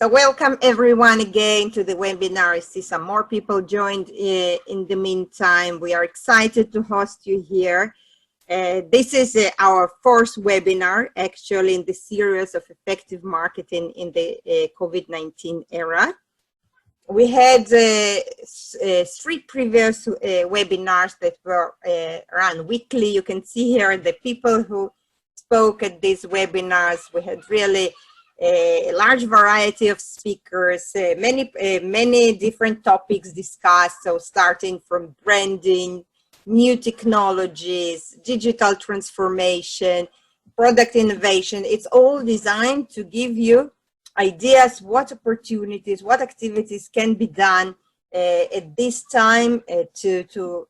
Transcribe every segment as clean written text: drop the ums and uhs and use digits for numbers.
So welcome everyone again to the webinar. I see some more people joined in the meantime. We are excited to host you here. This is our fourth webinar actually in the series of effective marketing in the COVID-19 era. We had three previous webinars that were run weekly. You can see here the people who spoke at these webinars. We had really a large variety of speakers, many different topics discussed. So starting from branding, new technologies, digital transformation, product innovation. It's all designed to give you ideas, what opportunities, what activities can be done at this time to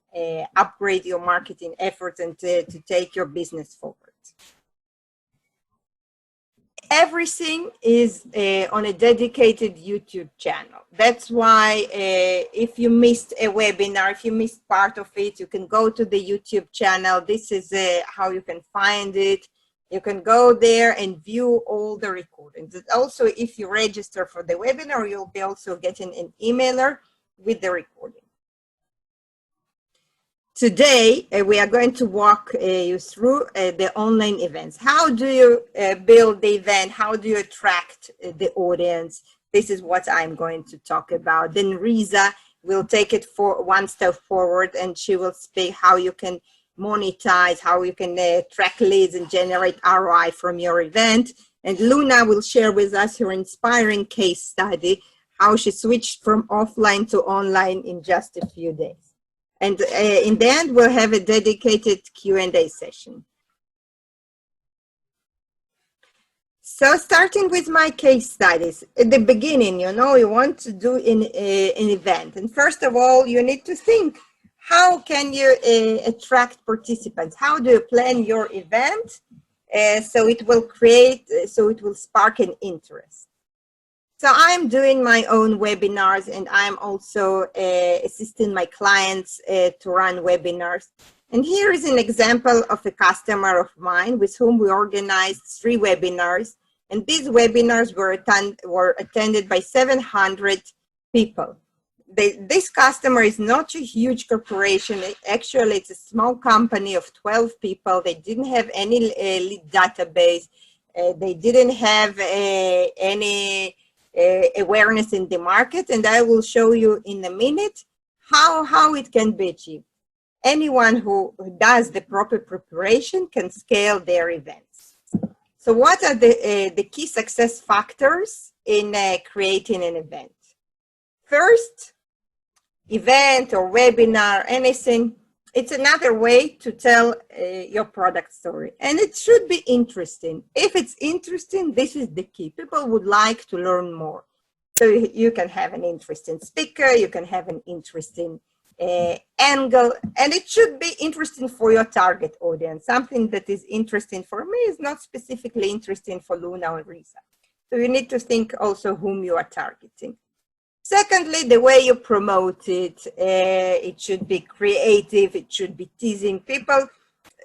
upgrade your marketing efforts and to take your business forward. Everything is on a dedicated YouTube channel. That's why if you missed a webinar, if you missed part of it, you can go to the YouTube channel. This is how you can find it. You can go there and view all the recordings. Also, if you register for the webinar, you'll be also getting an emailer with the recording. Today, we are going to walk you through the online events. How do you build the event? How do you attract the audience? This is what I'm going to talk about. Then Riza will take it for one step forward, and she will speak how you can monetize, how you can track leads and generate ROI from your event. And Luna will share with us her inspiring case study, how she switched from offline to online in just a few days. And in the end, we'll have a dedicated Q&A session. So starting with my case studies, at the beginning, you know, you want to do an event. And first of all, you need to think, how can you attract participants? How do you plan your event so it will spark an interest? So I'm doing my own webinars, and I'm also assisting my clients to run webinars. And here is an example of a customer of mine with whom we organized 3 webinars. And these webinars were attended by 700 people. This customer is not a huge corporation. Actually, it's a small company of 12 people. They didn't have any lead database. They didn't have any awareness in the market, and I will show you in a minute how it can be achieved. Anyone who does the proper preparation can scale their events. So what are the key success factors in creating an event? First, event or webinar, anything, it's another way to tell your product story. And it should be interesting. If it's interesting, this is the key. People would like to learn more. So you can have an interesting speaker, you can have an interesting angle, and it should be interesting for your target audience. Something that is interesting for me is not specifically interesting for Luna or Risa. So you need to think also whom you are targeting. Secondly, the way you promote it, it should be creative, it should be teasing people.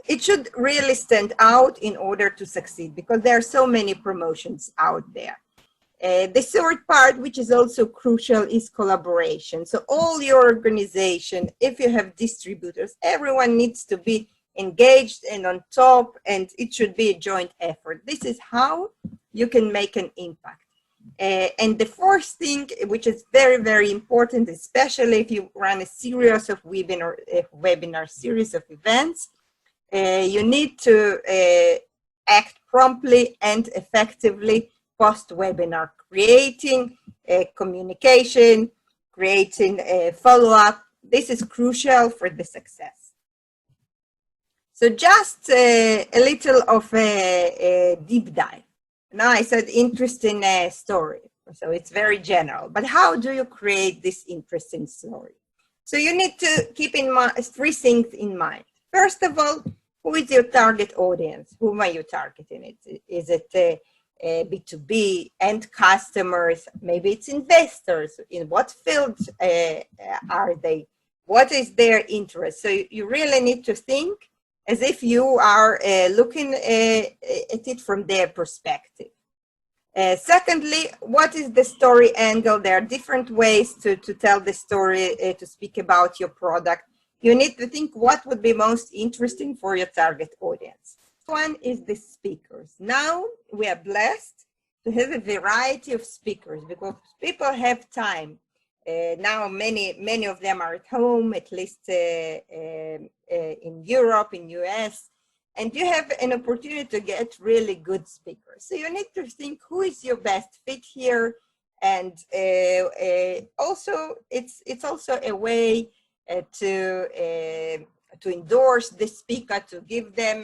It should really stand out in order to succeed, because there are so many promotions out there. The third part, which is also crucial, is collaboration. So all your organization, if you have distributors, everyone needs to be engaged and on top, and it should be a joint effort. This is how you can make an impact. And the fourth thing, which is very, very important, especially if you run a series of webinar series of events, you need to act promptly and effectively post-webinar, creating communication, creating a follow-up. This is crucial for the success. So just a little of a deep dive. Now I said interesting story, so it's very general, but how do you create this interesting story? So you need to keep in mind 3 things in mind. First of all, who is your target audience? Whom are you targeting? Is it B2B, end customers? Maybe it's investors. In what field are they? What is their interest? So you really need to think as if you are looking at it from their perspective. Secondly, what is the story angle? There are different ways to tell the story, to speak about your product. You need to think what would be most interesting for your target audience. One is the speakers. Now we are blessed to have a variety of speakers because people have time. Now many of them are at home, at least in Europe, in US, and you have an opportunity to get really good speakers. So you need to think who is your best fit here, and also it's also a way to endorse the speaker, to give them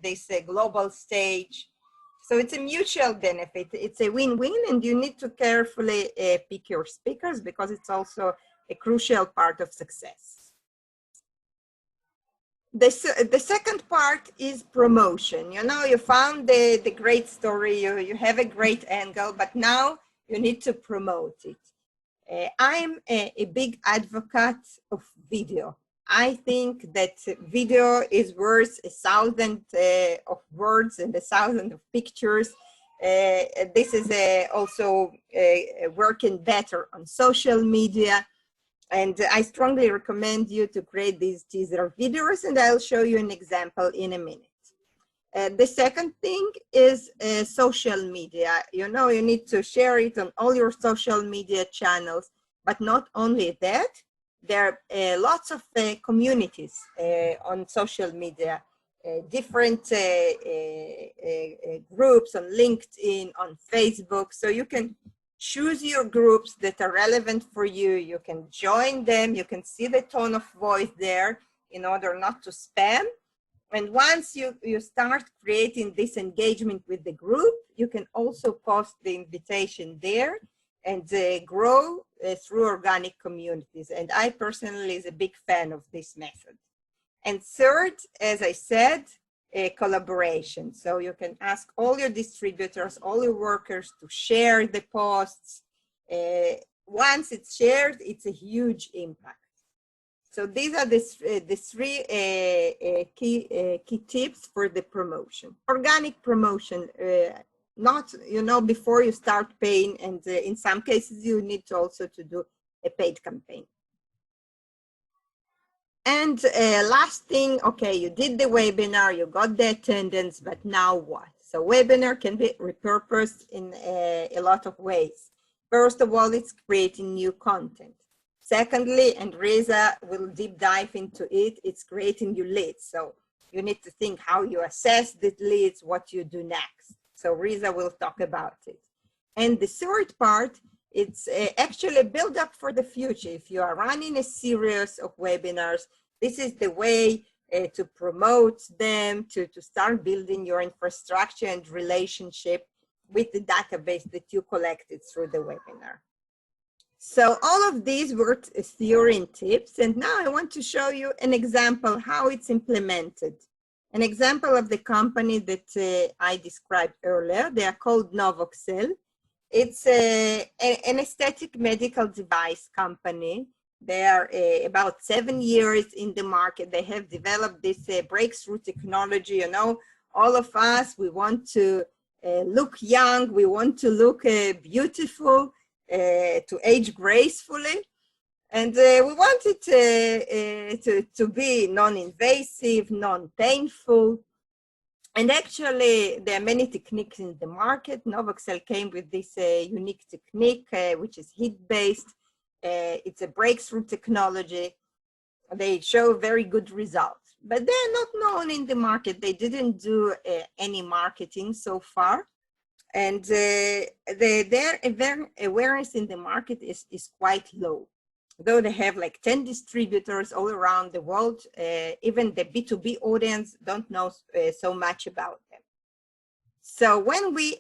this global stage. So it's a mutual benefit. It's a win-win, and you need to carefully pick your speakers because it's also a crucial part of success. The second part is promotion. You know, you found the great story, you have a great angle, but now you need to promote it. I'm a big advocate of video. I think that video is worth 1,000 of words and 1,000 of pictures. This is also working better on social media. And I strongly recommend you to create these teaser videos, and I'll show you an example in a minute. The second thing is social media. You know, you need to share it on all your social media channels, but not only that, there are lots of communities on social media, different groups on LinkedIn, on Facebook, so you can choose your groups that are relevant for you. You can join them. You can see the tone of voice there in order not to spam. And once you start creating this engagement with the group, you can also post the invitation there and grow through organic communities. And I personally is a big fan of this method. And third, as I said, collaboration. So you can ask all your distributors, all your workers to share the posts. Once it's shared, it's a huge impact. So these are the three key tips for the promotion. Organic promotion, not, you know, before you start paying, and in some cases you need to also to do a paid campaign. And last thing, okay, you did the webinar, you got the attendance, but now what? So webinar can be repurposed in a lot of ways. First of all, it's creating new content. Secondly, and Reza will deep dive into it, it's creating new leads. So you need to think how you assess the leads, what you do next. So Reza will talk about it. And the third part, it's actually a build up for the future. If you are running a series of webinars, this is the way to promote them, to start building your infrastructure and relationship with the database that you collected through the webinar. So all of these were theory and tips. And now I want to show you an example how it's implemented. An example of the company that I described earlier. They are called Novoxel. It's an aesthetic medical device company. They are about 7 years in the market. They have developed this breakthrough technology. You know, all of us, we want to look young. We want to look beautiful, to age gracefully. And we want it to be non-invasive, non-painful. And actually, there are many techniques in the market. Novoxel came with this unique technique, which is heat-based. It's a breakthrough technology. They show very good results, but they're not known in the market. They didn't do any marketing so far. And their awareness in the market is quite low. Though they have like 10 distributors all around the world, even the B2B audience don't know so much about them. So when we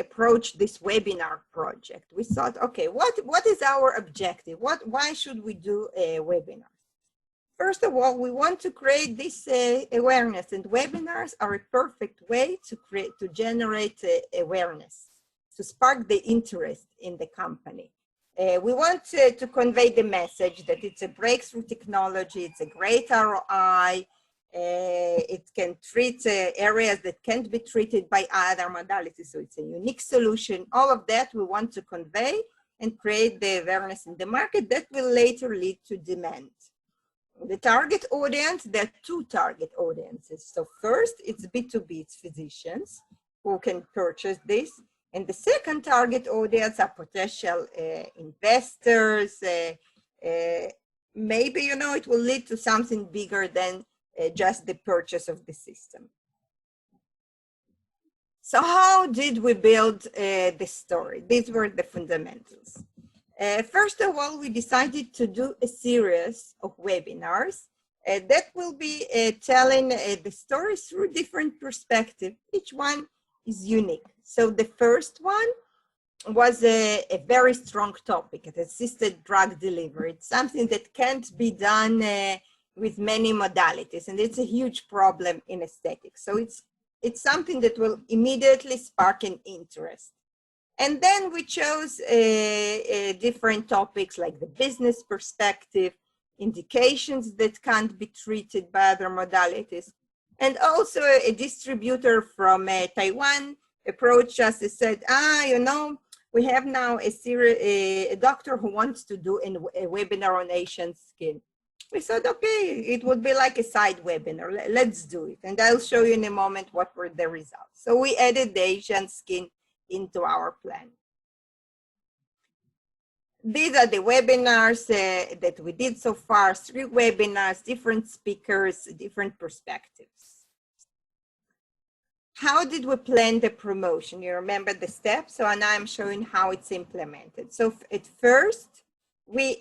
approached this webinar project, we thought, okay, what is our objective? Why should we do a webinar? First of all, we want to create this awareness, and webinars are a perfect way to generate awareness, to spark the interest in the company. We want to convey the message that it's a breakthrough technology, it's a great ROI, It can treat areas that can't be treated by other modalities. So it's a unique solution. All of that we want to convey and create the awareness in the market that will later lead to demand. The target audience, there are two target audiences. So first, it's B2B, it's physicians who can purchase this. And the second target audience are potential investors. Maybe, you know, it will lead to something bigger than just the purchase of the system. So how did we build the story? These were the fundamentals. First of all, we decided to do a series of webinars that will be telling the story through different perspectives. Each one is unique. So the first one was a very strong topic, assisted drug delivery. It's something that can't be done with many modalities, and it's a huge problem in aesthetics. So it's something that will immediately spark an interest. And then we chose different topics like the business perspective, indications that can't be treated by other modalities. And also a distributor from Taiwan approached us and said, you know, we have now a doctor who wants to do a webinar on Asian skin. We said, okay, it would be like a side webinar. Let's do it. And I'll show you in a moment what were the results. So we added the Asian skin into our plan. These are the webinars that we did so far, 3 webinars, different speakers, different perspectives. How did we plan the promotion? You remember the steps? So now I'm showing how it's implemented. So at first, we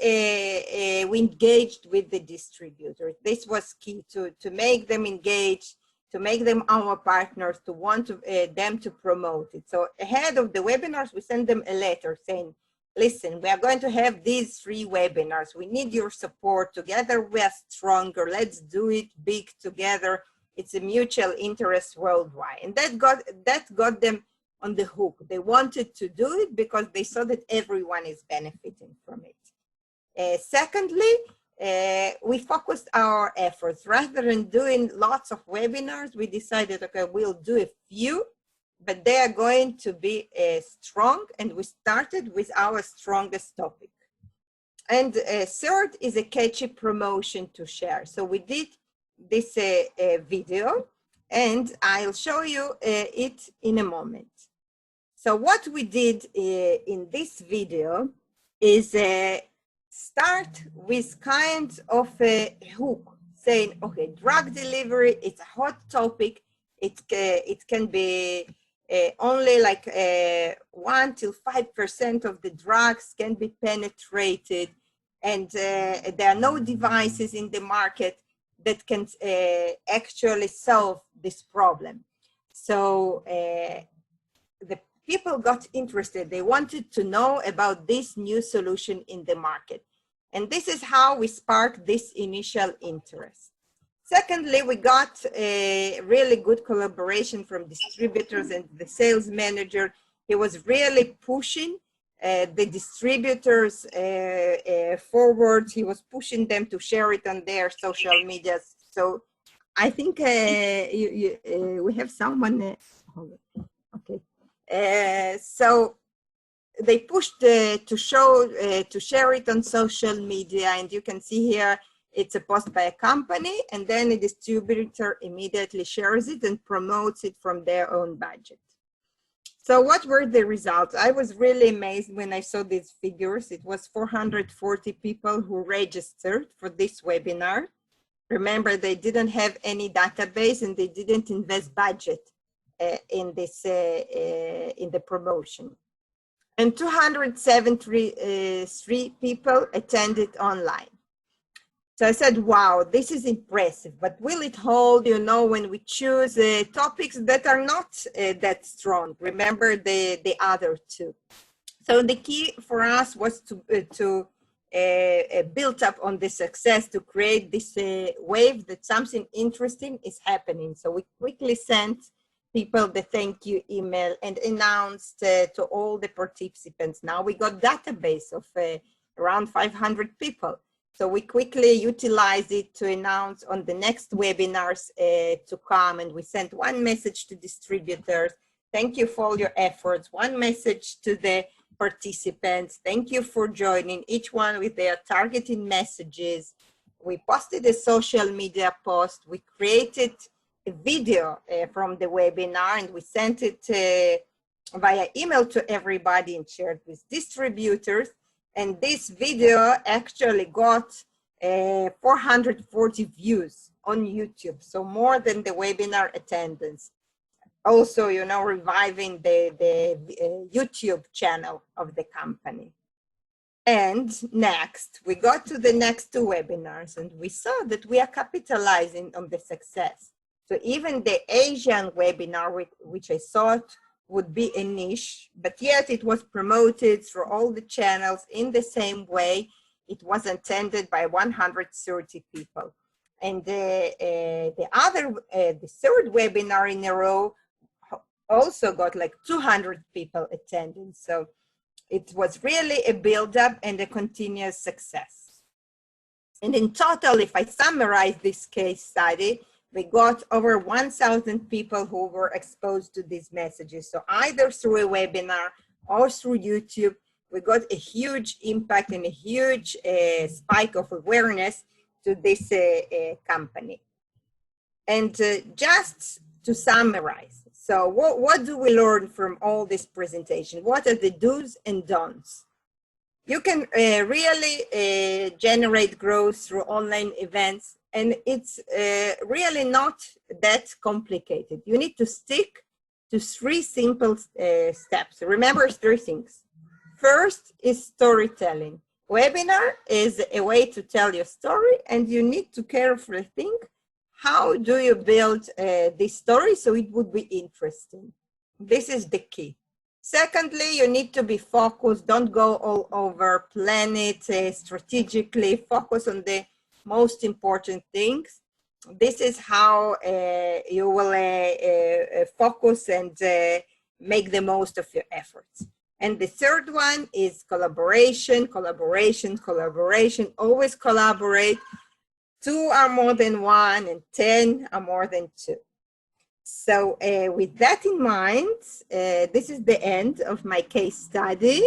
engaged with the distributors. This was key to make them engage, to make them our partners, to want them to promote it. So ahead of the webinars, we send them a letter saying, listen, we are going to have these 3 webinars. We need your support. Together we are stronger. Let's do it big together. It's a mutual interest worldwide. And that got them on the hook. They wanted to do it because they saw that everyone is benefiting from it. Secondly, we focused our efforts. Rather than doing lots of webinars, we decided, okay, we'll do a few, but they are going to be strong, and we started with our strongest topic. And third is a catchy promotion to share. So we did this video, and I'll show you it in a moment. So what we did in this video is start with kind of a hook, saying, okay, drug delivery, it's a hot topic. It can be only like 1 to 5% of the drugs can be penetrated, and there are no devices in the market that can actually solve this problem. So the people got interested. They wanted to know about this new solution in the market. And this is how we sparked this initial interest. Secondly, we got a really good collaboration from distributors and the sales manager. He was really pushing the distributors forward. He was pushing them to share it on their social medias. So I think we have someone. Okay. So they pushed to share it on social media, and you can see here it's a post by a company, and then a distributor immediately shares it and promotes it from their own budget. So what were the results? I was really amazed when I saw these figures. It was 440 people who registered for this webinar. Remember, they didn't have any database and they didn't invest budget in this in the promotion. And 273 people attended online. So I said, wow, this is impressive, but will it hold, you know, when we choose topics that are not that strong? Remember the other 2. So the key for us was to build up on the success, to create this wave that something interesting is happening. So we quickly sent people the thank you email and announced to all the participants. Now we got database of around 500 people. So we quickly utilized it to announce on the next webinars to come. And we sent one message to distributors. Thank you for all your efforts. One message to the participants. Thank you for joining, each one with their targeting messages. We posted a social media post. We created a video from the webinar, and we sent it via email to everybody and shared with distributors. And this video actually got 440 views on YouTube, so more than the webinar attendance. Also, you know, reviving the YouTube channel of the company. And next, we got to the next two webinars, and we saw that we are capitalizing on the success. So even the Asian webinar, which I thought would be a niche, but yet it was promoted through all the channels in the same way. It was attended by 130 people. And the third webinar in a row also got like 200 people attending. So it was really a build-up and a continuous success. And in total, if I summarize this case study, we got over 1,000 people who were exposed to these messages. So either through a webinar or through YouTube, we got a huge impact and a huge spike of awareness to this company. And just to summarize, so what do we learn from all this presentation? What are the do's and don'ts? You can really generate growth through online events, and it's really not that complicated. You need to stick to three simple steps. Remember three things. First is storytelling. Webinar is a way to tell your story, and you need to carefully think, how do you build this story so it would be interesting? This is the key. Secondly, you need to be focused. Don't go all over. Plan it strategically. Focus on the most important things. This is how you will focus and make the most of your efforts. And the third one is collaboration, collaboration, collaboration. Always collaborate. 2 are more than 1, and 10 are more than 2. So with that in mind, this is the end of my case study.